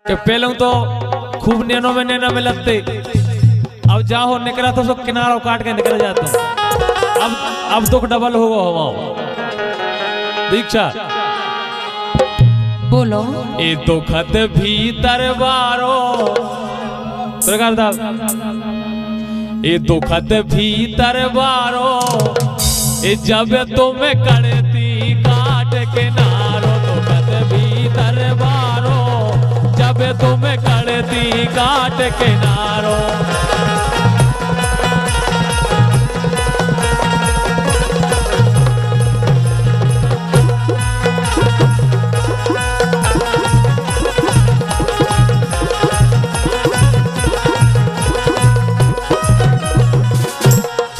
कि पहले तो खूब नैनो में लगते, अब जाओ निकला तो सब किनारों काट के निकल जाते। अब दुख डबल होगा हमारा। दीक्षा बोलो। ए दुखत भीतर बारो सरकार दा, ए दुखत भीतर बारो, ए जब तुम करती काट के नारो, दुखत भीतर बारो, जब तुम करती काट के नारो।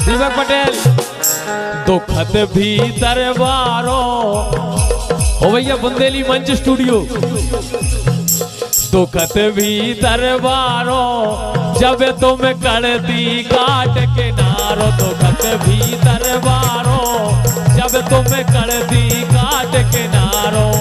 दीपक पटेल दुखत भीतर बारो, ओ भैया बुंदेली मंच स्टूडियो। दुखत भीतर बारो, जब तुम करती काट के नारो, दुखत भीतर बारो, जब तुम करती काट के नारो।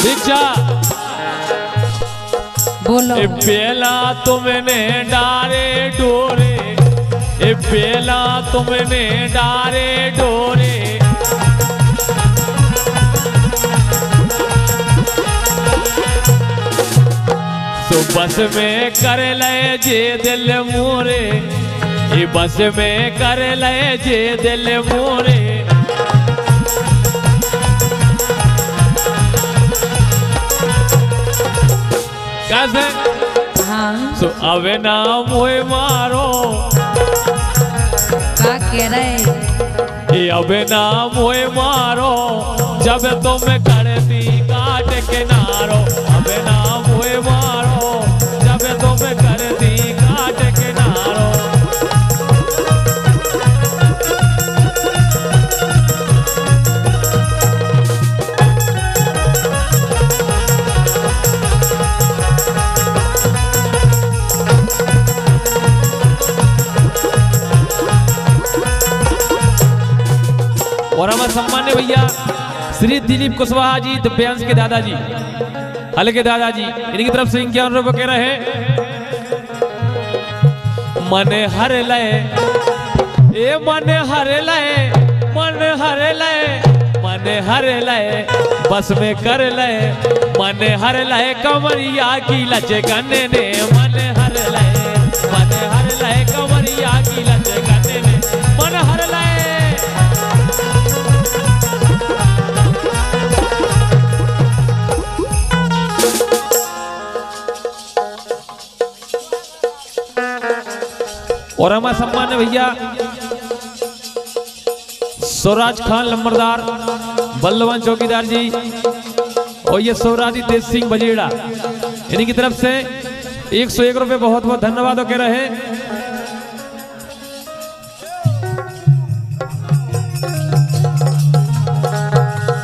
दीक्षा बोलो। ए बेला तुमने डारे डोरे, ए बेला तुमने डारे डोरे, तो बस में कर ले जे दिल मोरे, ए बस में कर ले जे दिल मोरे। कैसे? हाँ सो अबे ना मोए मारो, क्या कह रहे? ये अबे ना मोए मारो, जब तुम करती काट के नारो, अबे ना मोए मारो, जब तुम करती काट के नारो। और हमारे सम्मान्य भैया श्री दिलीप कुशवाहा जी दिव्यांश के दादाजी, हल के दादाजी, इनकी तरफ से 51 रुपए कह रहे हैं। मन हर लय, ए मन हर लय, मन हर लय, मन हर लय, बस में कर लय, मन हर लय, कमरिया की लचकन ने, मन हर लय, मन हर लय, कमरिया की लचकन ने, मन हर लय। और हमारे सम्मान्य भैया स्वराज खान लंबरदार, बल्लवन चौकीदार जी, और ये स्वराजी तेज सिंह बजेड़ा, इनकी तरफ से 101 रुपए बहुत बहुत धन्यवाद कह रहे हैं।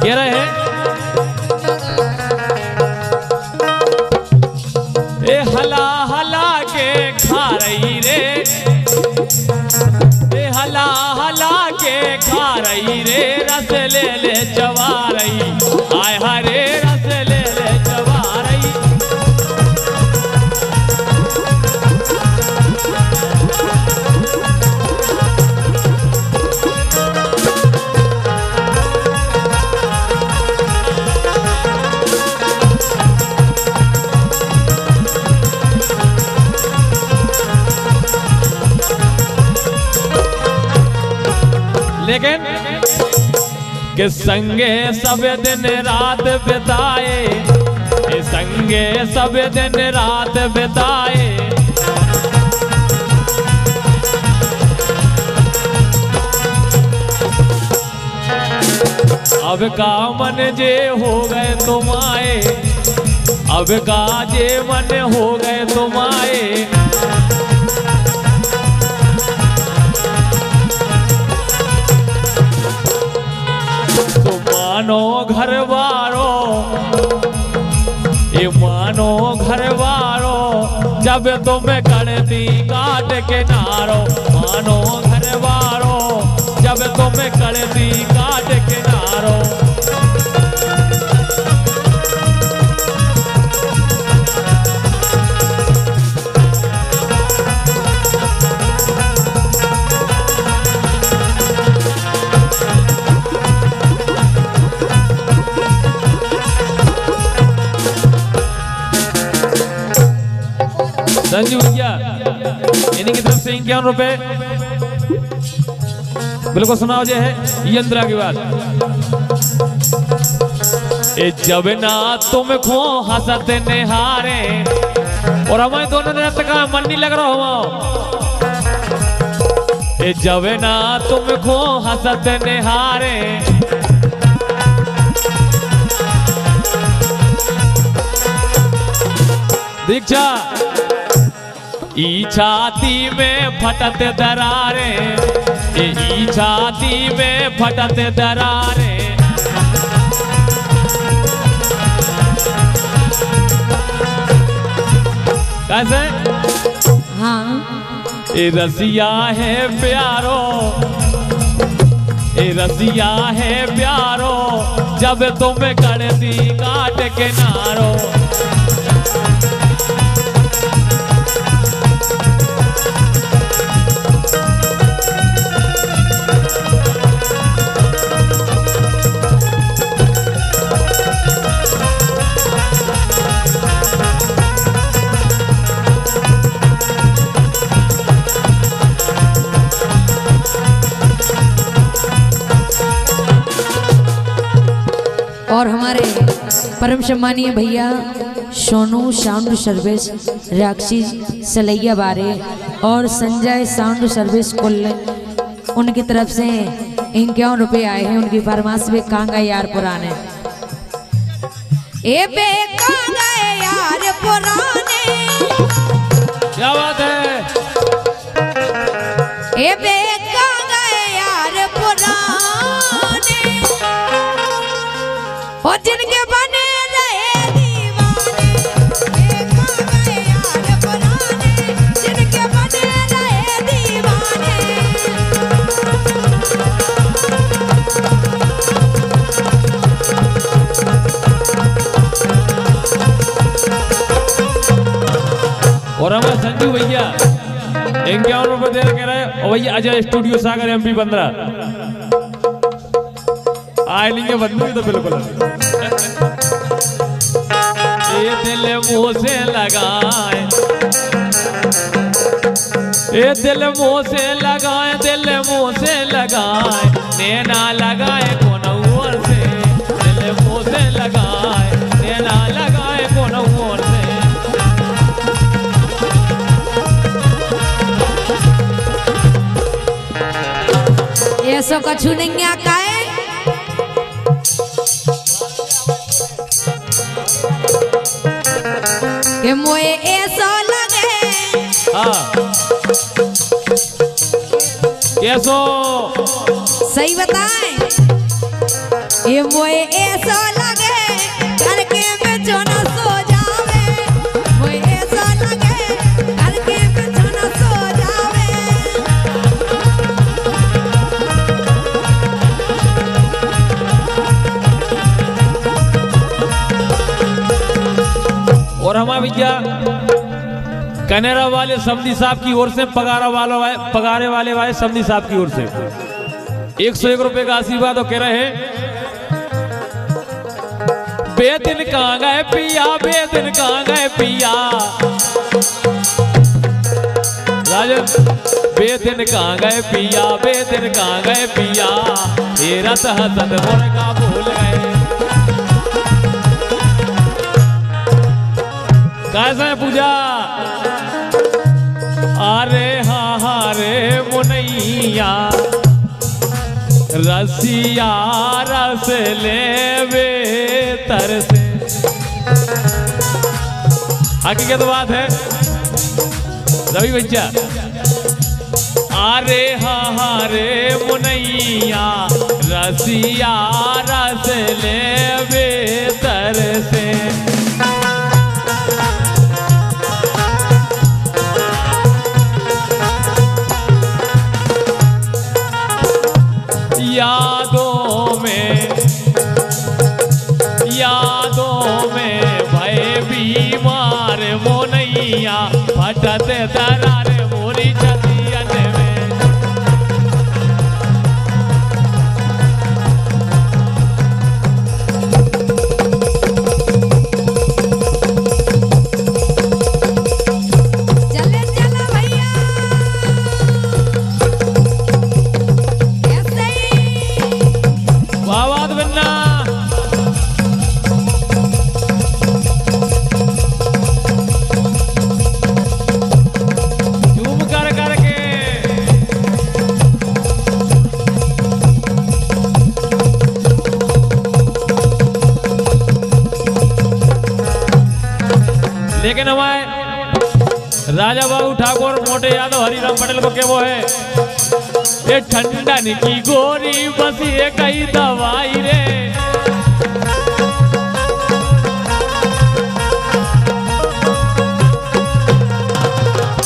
कह रहे हैं ए हला हला के खा रही रे, ए हला हला के खा रही रे, रस ले ले चबा रही, आय हरे रस ले ले चबा रही। लेकिन कि संगे सब दिन रात बिताए, कि संगे सब दिन रात बिताए, अब का मन जे हो गए तुम आए, अब का जे मन हो गए तुम आए। मानो घर वारो, ये मानो घर वारो, जब तुम कड़ती काट के नारो। मानो घर वारो, जब तुम कड़ती काट के नारो। संजू भैया इन्हीं की तरफ से 51 रुपए बिल्कुल सुनाओ जे है यंत्रा की बात। ए जब ना तुम खो हंसत निहारे, और हमारे दोनों ने का मन नहीं लग रहा हो। ए जब ना तुम खो हंसत निहारे, दीक्षा ई छाती में फटत दरारे, ई छाती में फटत दरारे। कैसे? हाँ। ए रसिया है प्यारो, ए रसिया है प्यारो, जब तुम कड़ती काट के नारो। और हमारे परम सम्मानीय भैया सोनू साउंड सर्विस राक्षी सलैया बारे और संजय साउंड सर्विस कुल, उनकी तरफ से 51 रुपए आए हैं। उनकी फरमाइश भी कांगा यार पुराने, ए बे कांगा यार पुराने, क्या बात है। ए बे कांगा यार पुराने, और जिनके बने रहे दीवाने। ए कांगा यार पुराने, जिनके बने रहे दीवाने। और हमारे संजू भैया 51 रुपए दे कह रहे हैं। और भैया अजय स्टूडियो सागर MP 15 आए लेंगे बंदूक तो बिल्कुल। ये दिल मुंह से लगाए, ये दिल मुंह से लगाए, दिल मुंह से लगाए, नैना लगाए कौन और से। दिल मुंह से लगाए, नैना लगाए कौन और से। ऐसो कछु नहीं आता है। कि मोए ऐसा लगे, हाँ कैसो सही बताएं। ये मोए ऐसा लगे, करके बेचो न सो जावे। मोए ऐसा लगे, करके बेचो न सो जावे। और हमारा भैया कनेरा वाले समधी साहब की ओर से पगारे वाले समधी साहब की ओर से 101 रुपए का आशीर्वाद। और कह रहे हैं बेदिन कहाँ गए पिया, बेदिन कहाँ गए पिया। राजन बेदिन कहाँ गए पिया, बेदिन कहाँ गए पिया। ये रत हसत मुर्गा भूल गए। कैसा है पूजा? अरे हाँ हाँ रे मुनैया, रसिया रस लेवे तरसे। हकीकत बात है रवि भैया। अरे हाँ हाँ रे मुनैया, रसिया रस ले बेतर से। यादों में भय बीमार मोनैया फटत दरार मोरी छतियन में। चले चला भैया ऐसे ही वाह बिन्ना झूम कर करके। लेकिन हमारे राजा बाबू ठाकुर मोटे यादव हरिराम पटेल को क्या वो है ये ठंडन की गोरी बस ये कई दवाई रे।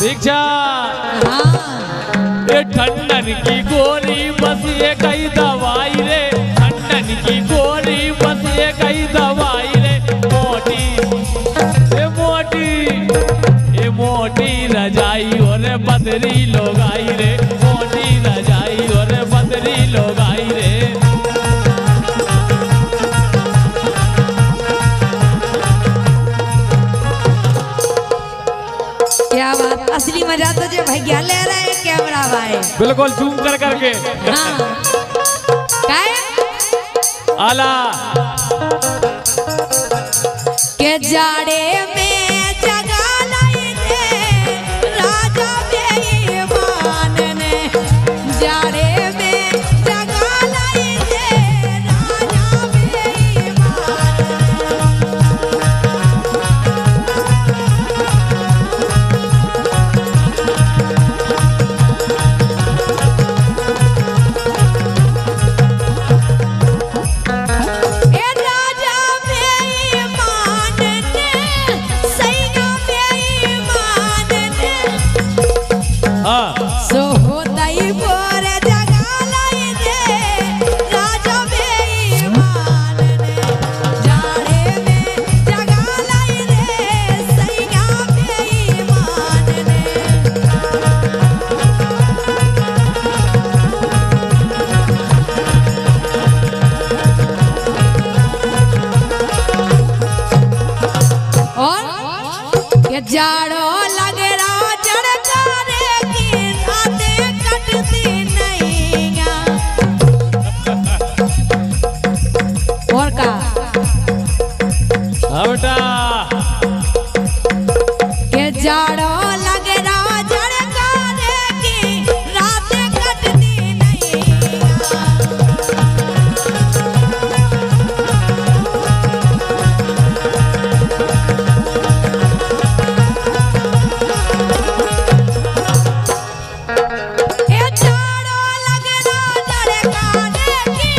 दीक्षा ये ठंडन की गोरी बस ये कई दवाई रे। ठंडन की गोरी बस ये कई दवाई रे। मोटी रजाई और बदरी लोग आई रे। मोटी रजाई और बदरी लोग आई रे। क्या बात, असली मजा तो जो भैया ले रहे हैं कैमरा भाई। बिल्कुल जूम कर करके। हाँ काय आला के जाड़े में जगा लाई रे राजा बेईमान ने। जाड़े में जगा लाई रे राजा बेईमान ए राजा बेईमान ने सैया बेईमान ने। हाँ सो होतई बोर जगा लाई रे राजा बेईमान ने। जाड़े में जगा लाई रे सैया बेईमान ने। और ये जाड़ो लगे रहा जड़कारे की रातें कटती नहीं हैं। और का हाँ बेटा ये जाड़ो लगे रहा जड़कारे की रातें कटती नहीं हैं। ए जाड़ो लगे रहा जड़कारे की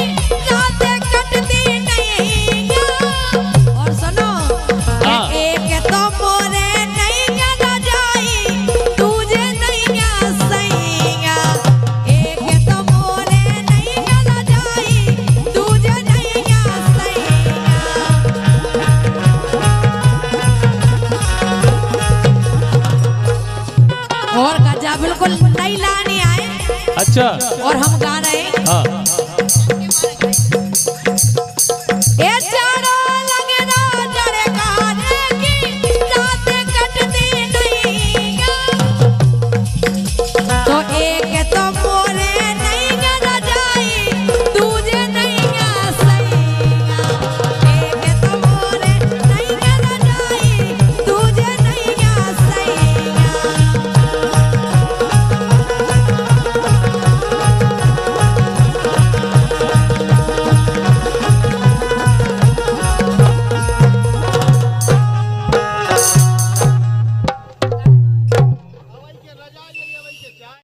रातें कटती नहीं हैं। और सुनो हाँ। एक तो मोरे नहीं रजाई तुझे नहीं सैया। एक तो मोरे नहीं रजाई तुझे नहीं सैया। और गजा बिल्कुल नहीं लाने आए अच्छा और हम गा रहे हैं हाँ